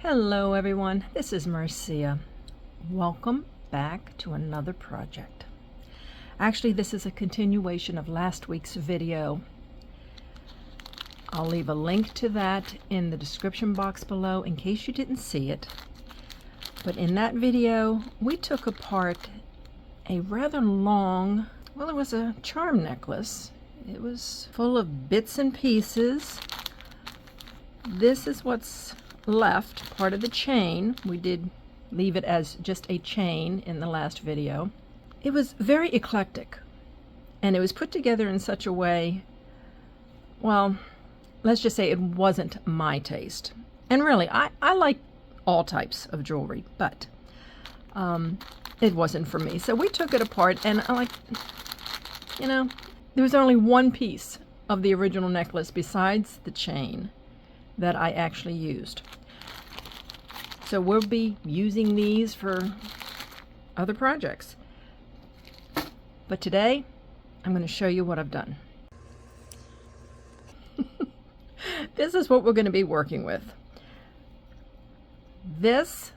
Hello everyone, this is Marcia. Welcome back to another project. Actually, this is a continuation of last week's video. I'll leave a link to that in the description box below in case you didn't see it. But in that video, we took apart a rather long, well, it was a charm necklace. It was full of bits and pieces. This is what's left, part of the chain. We did leave it as just a chain in the last video. It was very eclectic, and it was put together in such a way, well, let's just say it wasn't my taste. And really, I like all types of jewelry, but it wasn't for me. So we took it apart, and there was only one piece of the original necklace besides the chain that I actually used. So we'll be using these for other projects. But today, I'm going to show you what I've done. This is what we're going to be working with. This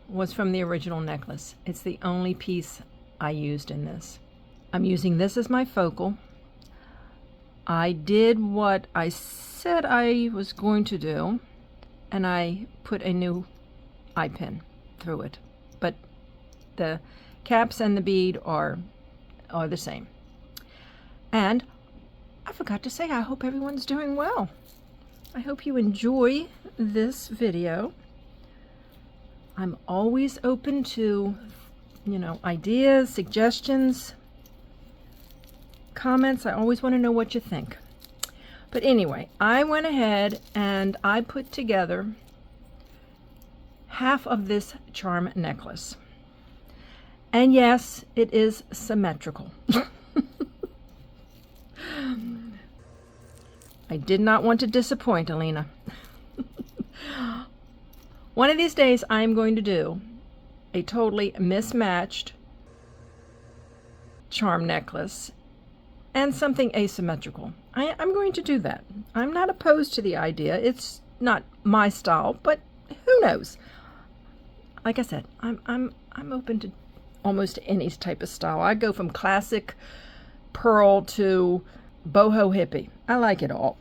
was from the original necklace. It's the only piece I used in this. I'm using this as my focal. I did what I said I was going to do, and I put a new eye pin through it, but the caps and the bead are the same. And I forgot to say, I hope everyone's doing well. I hope you enjoy this video. I'm always open to, ideas, suggestions, comments. I always want to know what you think. But anyway, I went ahead and I put together half of this charm necklace. And yes, it is symmetrical. I did not want to disappoint Alina. One of these days I'm going to do a totally mismatched charm necklace and something asymmetrical. I'm going to do that. I'm not opposed to the idea. It's not my style, but who knows? Like I said, I'm open to almost any type of style. I go from classic pearl to boho hippie. I like it all.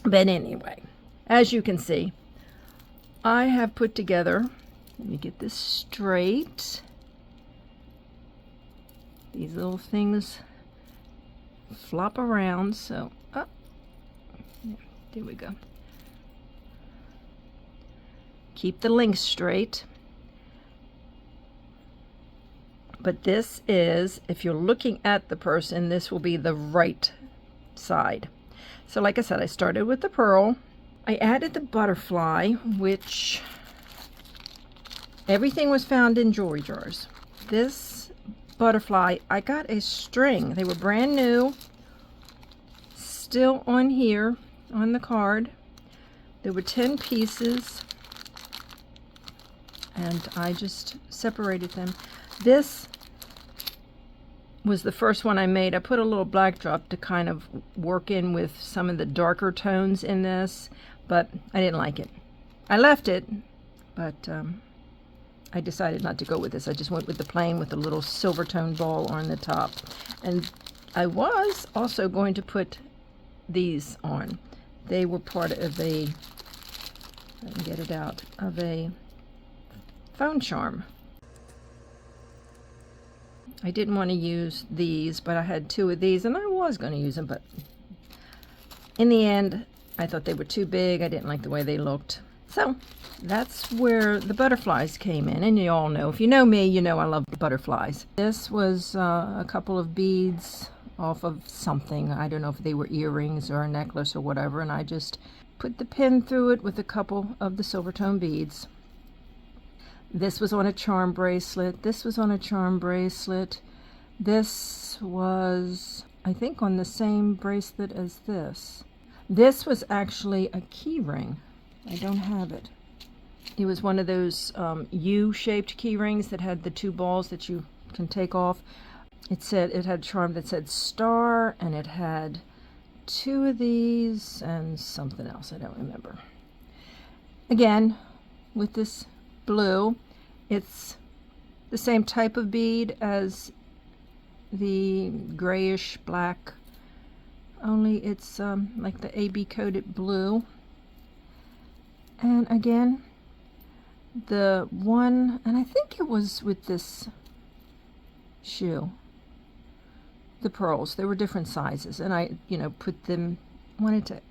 But anyway, as you can see, I have put together, let me get this straight. These little things flop around, so yeah, there we go. Keep the links straight. But this is, if you're looking at the person, this will be the right side. So like I said, I started with the pearl. I added the butterfly, which everything was found in jewelry jars. This butterfly, I got a string. They were brand new, still on here on the card. There were 10 pieces, and I just separated them. This was the first one I made. I put a little black drop to kind of work in with some of the darker tones in this, but I didn't like it. I left it, but I decided not to go with this. I just went with the plain with the little silver tone ball on the top. And I was also going to put these on. They were part of a, let me get it out, of a phone charm. I didn't want to use these, but I had 2 of these, and I was going to use them, but in the end, I thought they were too big. I didn't like the way they looked. So that's where the butterflies came in, and you all know, if you know me, you know I love butterflies. This was a couple of beads off of something. I don't know if they were earrings or a necklace or whatever, and I just put the pin through it with a couple of the silver tone beads. This was on a charm bracelet. This was on a charm bracelet. This was, I think, on the same bracelet as this. This was actually a key ring. I don't have it. It was one of those U-shaped key rings that had the 2 balls that you can take off. It had a charm that said star, and it had 2 of these and something else. I don't remember. Again, with this blue. It's the same type of bead as the grayish black, only it's like the AB coated blue. And again, the one, and I think it was with this shoe, the pearls, they were different sizes, and I, put them, wanted to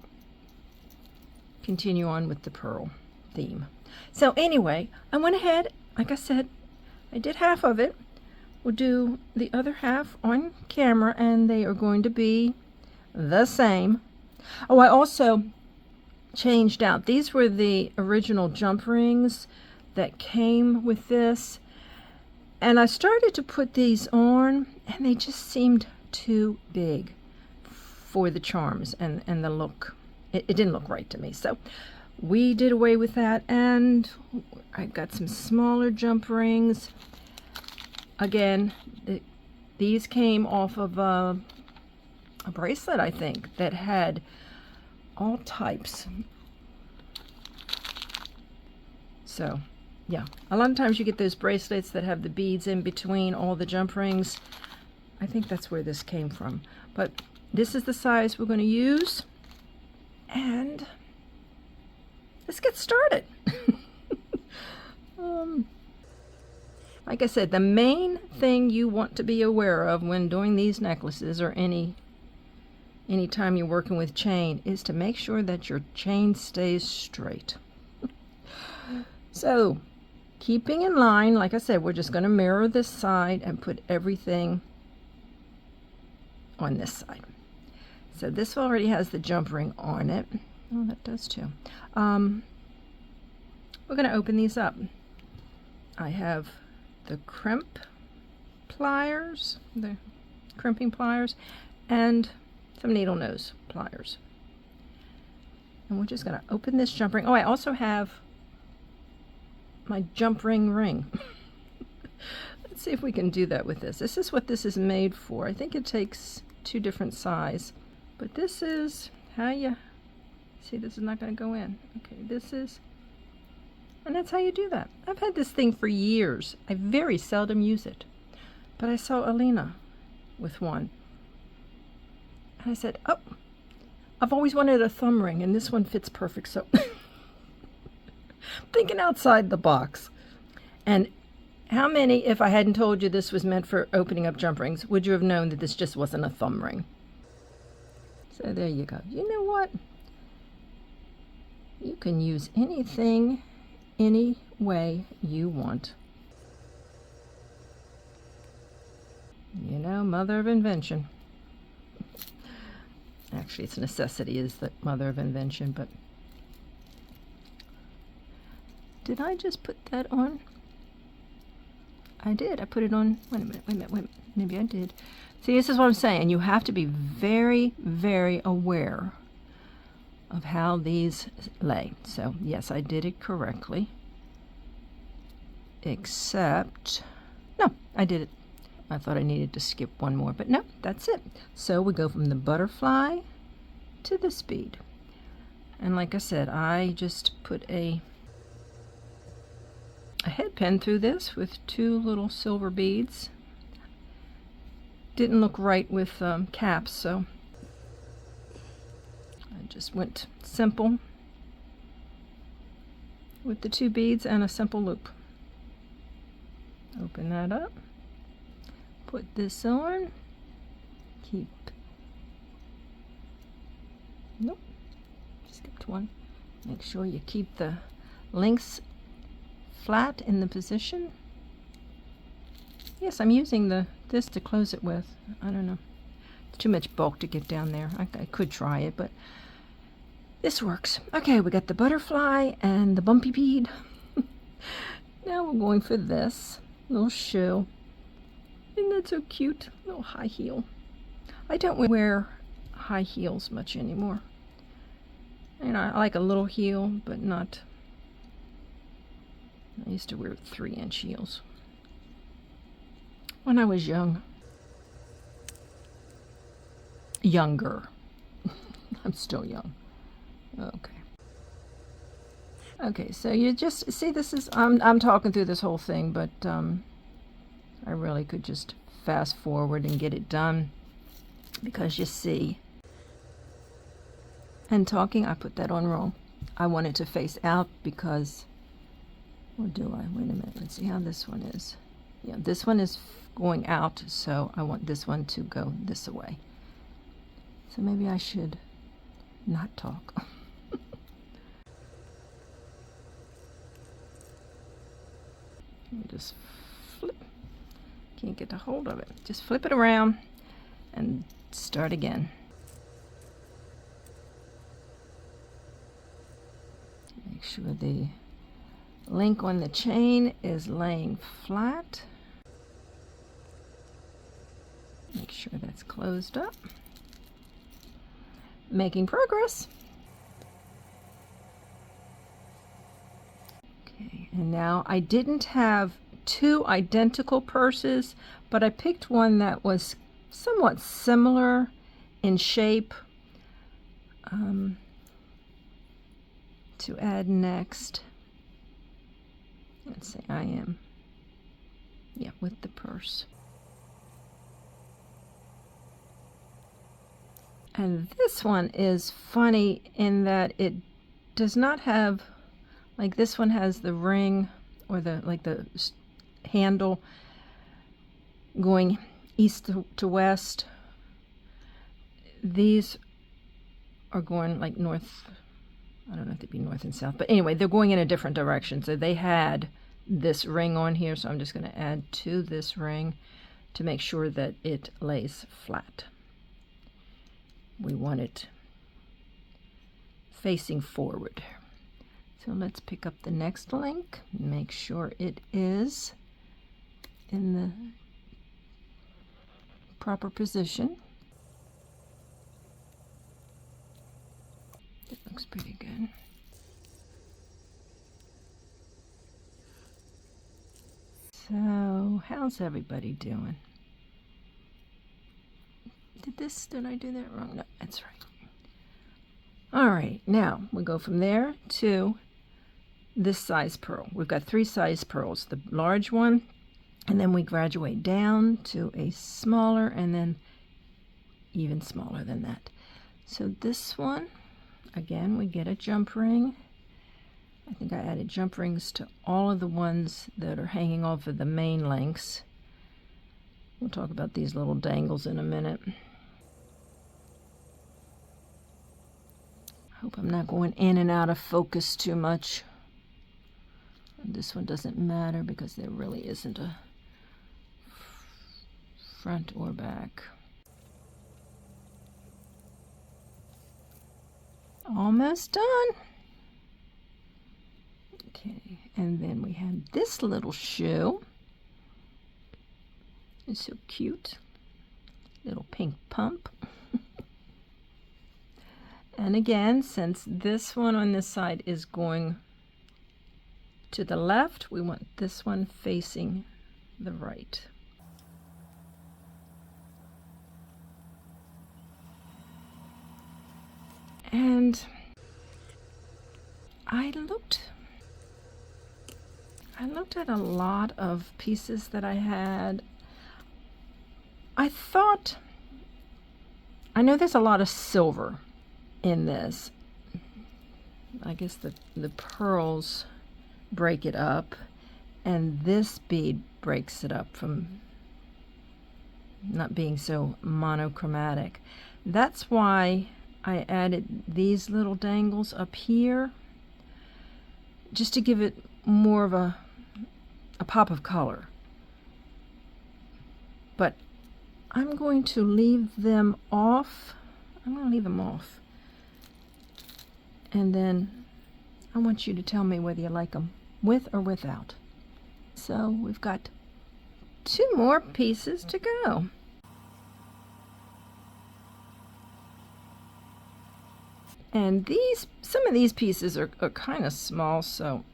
continue on with the pearl theme. So anyway, I went ahead, like I said, I did half of it. We'll do the other half on camera, and they are going to be the same. Oh, I also changed out. These were the original jump rings that came with this, and I started to put these on, and they just seemed too big for the charms and the look. It didn't look right to me, so we did away with that, and I got some smaller jump rings. Again, these came off of a bracelet, I think, that had all types. So, yeah, a lot of times you get those bracelets that have the beads in between all the jump rings. I think that's where this came from. But this is the size we're going to use. And let's get started. Like I said, the main thing you want to be aware of when doing these necklaces, or any time you're working with chain, is to make sure that your chain stays straight. So, keeping in line, like I said, we're just going to mirror this side and put everything on this side. So this already has the jump ring on it. Oh, that does too. We're going to open these up. I have the crimp pliers, the crimping pliers, and some needle nose pliers. And we're just going to open this jump ring. Oh, I also have my jump ring ring. Let's see if we can do that with this. This is what this is made for. I think it takes 2 different sizes, but this is how you see. This is not going to go in. Okay, this is, and that's how you do that. I've had this thing for years. I very seldom use it, but I saw Alina with one, and I said, oh, I've always wanted a thumb ring, and this one fits perfect. So thinking outside the box. And how many, if I hadn't told you this was meant for opening up jump rings, would you have known that this just wasn't a thumb ring? So there you go. You know what? You can use anything any way you want. You know, mother of invention. Actually, it's necessity is the mother of invention, but did I just put that on? I did. I put it on. Wait a minute. Maybe I did. See, this is what I'm saying. You have to be very, very aware of how these lay. So, yes, I did it correctly. Except, no, I did it. I thought I needed to skip one more, but no, that's it. So we go from the butterfly to this bead. And like I said, I just put a head pin through this with 2 little silver beads. Didn't look right with caps, so I just went simple with the 2 beads and a simple loop. Open that up, put this on, nope, skipped one. Make sure you keep the links flat in the position. Yes, I'm using this to close it with. I don't know. It's too much bulk to get down there. I could try it, but this works. Okay, we got the butterfly and the bumpy bead. Now we're going for this little shoe. Isn't that so cute? Little high heel. I don't wear high heels much anymore. You know, I like a little heel, but not. I used to wear 3-inch heels when I was young. Younger. I'm still young. Okay. Okay, so you just see this is I'm talking through this whole thing, but I really could just fast forward and get it done, because you see, and talking, I put that on wrong. I want it to face out because, or do I? Wait a minute, let's see how this one is. Yeah, this one is going out, so I want this one to go this way. So maybe I should not talk. Just flip. Can't get a hold of it. Just flip it around and start again. Make sure the link on the chain is laying flat. Make sure that's closed up. Making progress. Okay, and now I didn't have two identical purses, but I picked one that was somewhat similar in shape to add next. Let's say I am, yeah, with the purse. And this one is funny in that it does not have, like this one has the ring or the handle going east to west. These are going like north. I don't know if they'd be north and south, but anyway, they're going in a different direction. So they had this ring on here, so I'm just going to add to this ring to make sure that it lays flat. We want it facing forward. So let's pick up the next link, make sure it is in the proper position. It looks pretty good. So, how's everybody doing? Did I do that wrong? No, that's right. All right, now we go from there to this size pearl. We've got 3 size pearls, the large one, and then we graduate down to a smaller, and then even smaller than that. So this one, again, we get a jump ring. I think I added jump rings to all of the ones that are hanging off of the main links. We'll talk about these little dangles in a minute. Hope I'm not going in and out of focus too much. And this one doesn't matter because there really isn't a front or back. Almost done. Okay, and then we have this little shoe. It's so cute. Little pink pump. And again, since this one on this side is going to the left, we want this one facing the right. And I looked at a lot of pieces that I had. I know there's a lot of silver in this. I guess the pearls break it up, and this bead breaks it up from not being so monochromatic. That's why I added these little dangles up here, just to give it more of a pop of color. But I'm going to leave them off. I'm going to leave them off. And then I want you to tell me whether you like them with or without. So we've got 2 more pieces to go. And some of these pieces are kind of small, so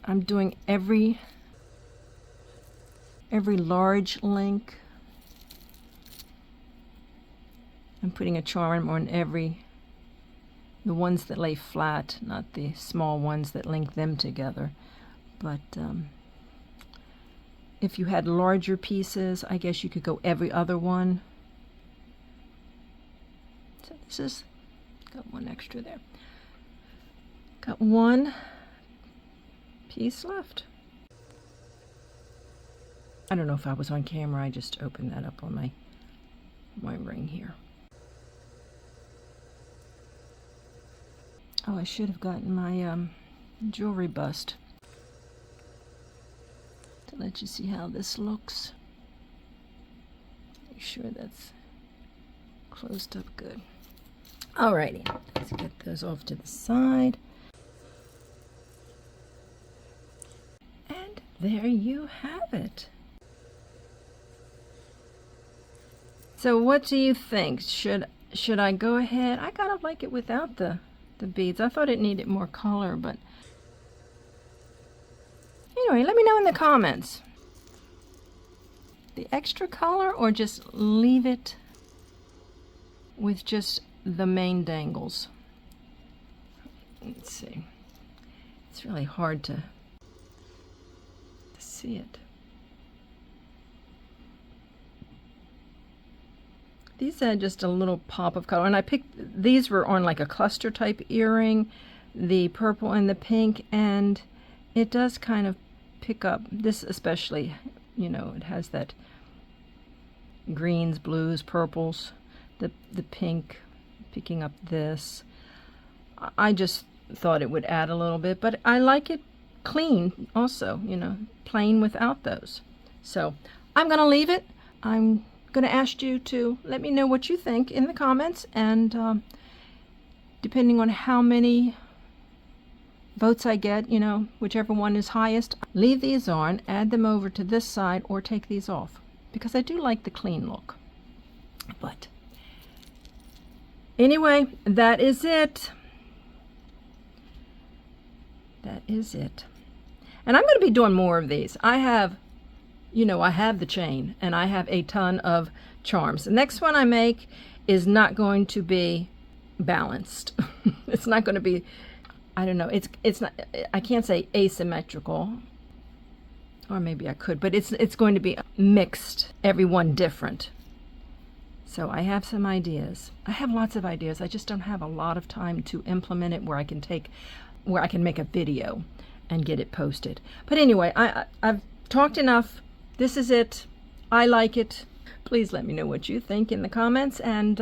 I'm doing every large link. I'm putting a charm on every the ones that lay flat, not the small ones that link them together. But if you had larger pieces, I guess you could go every other one. So this is, got one extra there. Got one piece left. I don't know if I was on camera. I just opened that up on my ring here. Oh, I should have gotten my jewelry bust to let you see how this looks. Make sure that's closed up good. Alrighty, let's get those off to the side. And there you have it. So what do you think? Should I go ahead? I kind of like it without the beads. I thought it needed more color, but anyway, let me know in the comments. The extra color, or just leave it with just the main dangles. Let's see. It's really hard to see it. These had just a little pop of color, and I picked, these were on like a cluster type earring, the purple and the pink, and it does kind of pick up, this especially, you know, it has that greens, blues, purples, the pink picking up this. I just thought it would add a little bit, but I like it clean also, you know, plain without those. So I'm gonna leave it. I'm going to ask you to let me know what you think in the comments, and depending on how many votes I get, you know, whichever one is highest, leave these on, add them over to this side, or take these off, because I do like the clean look. But anyway, that is it. That is it. And I'm going to be doing more of these. I have, you know, I have the chain, and I have a ton of charms. The next one I make is not going to be balanced. It's not going to be, I don't know, it's not, I can't say asymmetrical, or maybe I could, but it's going to be mixed, everyone different. So I have some ideas. I have lots of ideas. I just don't have a lot of time to implement it where I can make a video and get it posted. But anyway, I've talked enough. This is it. I like it. Please let me know what you think in the comments, and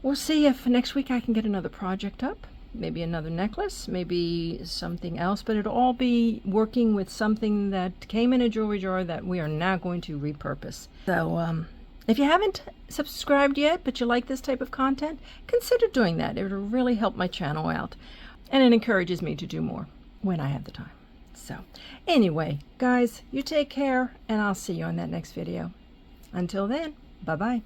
we'll see if next week I can get another project up. Maybe another necklace, maybe something else, but it'll all be working with something that came in a jewelry jar that we are now going to repurpose. So if you haven't subscribed yet, but you like this type of content, consider doing that. It'll really help my channel out, and it encourages me to do more when I have the time. So anyway, guys, you take care, and I'll see you on that next video. Until then, bye-bye.